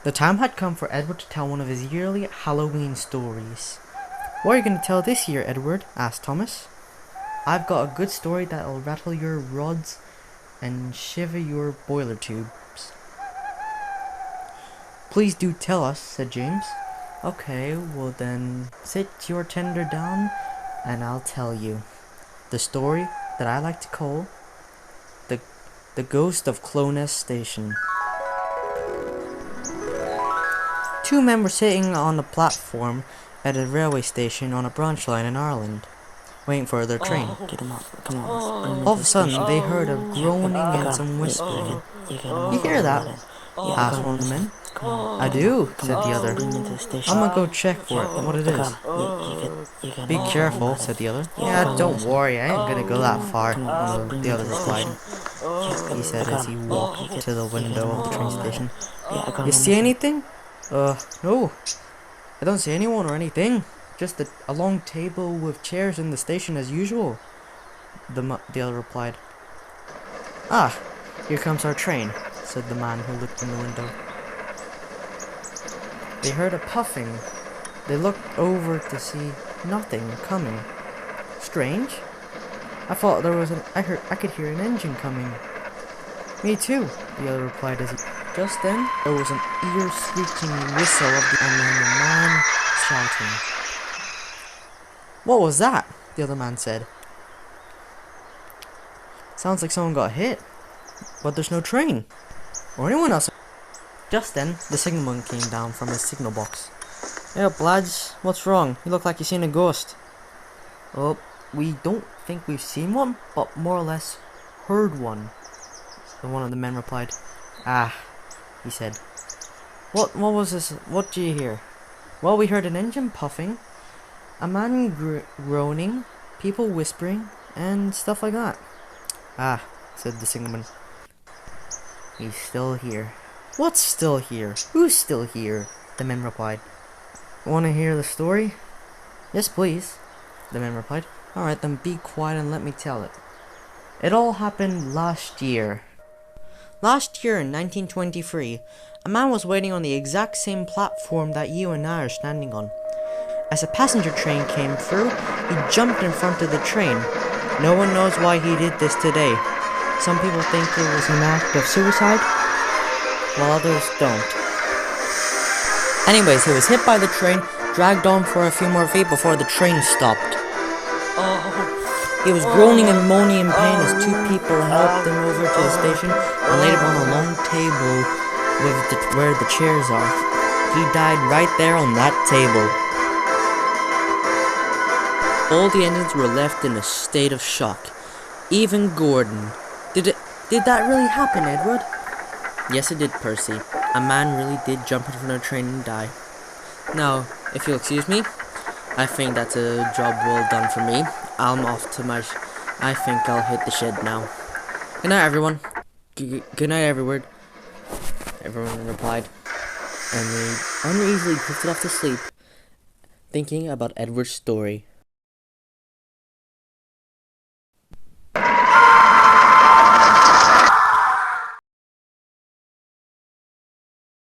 The time had come for Edward to tell one of his yearly Halloween stories. "What are you going to tell this year, Edward?" asked Thomas. "I've got a good story that'll rattle your rods and shiver your boiler tubes." "Please do tell us," said James. "Okay, well then, sit your tender down and I'll tell you. The story that I like to call The Ghost of Cloness Station." Two men were sitting on the platform at a railway station on a branch line in Ireland, waiting for their train. All of a sudden, they heard a groaning and some whispering. "You hear that?" asked one of the men. "I do," said the other. "I'm gonna go check for it, what it is." "Be careful," said the other. "Yeah, don't worry, I ain't gonna go that far," the other replied. He said as he walked to the window of the train station. "You see anything?" No. I don't see anyone or anything. Just a long table with chairs in the station as usual," the other replied. "Ah, here comes our train," said the man who looked in the window. They heard a puffing. They looked over to see nothing coming. "Strange. I thought there was I could hear an engine coming." "Me too," the other replied Just then, there was an ear-squeaking whistle and then a man shouting. "What was that?" the other man said. "Sounds like someone got hit, but there's no train, or anyone else." Just then, the signalman came down from his signal box. "Hey up, lads, what's wrong? You look like you've seen a ghost." "Oh, we don't think we've seen one, but more or less heard one," one of the men replied. "Ah," he said. What was this? What did you hear?" "Well, we heard an engine puffing, a man groaning, people whispering, and stuff like that." "Ah," said the signalman. "He's still here." "What's still here? Who's still here?" the men replied. "Want to hear the story?" "Yes, please," the men replied. "Alright, then be quiet and let me tell it. It all happened last year. Last year in 1923, a man was waiting on the exact same platform that you and I are standing on. As a passenger train came through, he jumped in front of the train. No one knows why he did this today. Some people think it was an act of suicide, while others don't. Anyways, he was hit by the train, dragged on for a few more feet before the train stopped. He was groaning and moaning in pain as two people helped him over to the station and laid him on a long table where the chairs are. He died right there on that table." All the engines were left in a state of shock. Even Gordon. Did that really happen, Edward?" "Yes, it did, Percy. A man really did jump in front of a train and die. Now, if you'll excuse me, I think that's a job well done for me. I'm off to I think I'll hit the shed now. Good night, everyone." Good night, Edward," everyone replied, and they uneasily drifted off to sleep, thinking about Edward's story.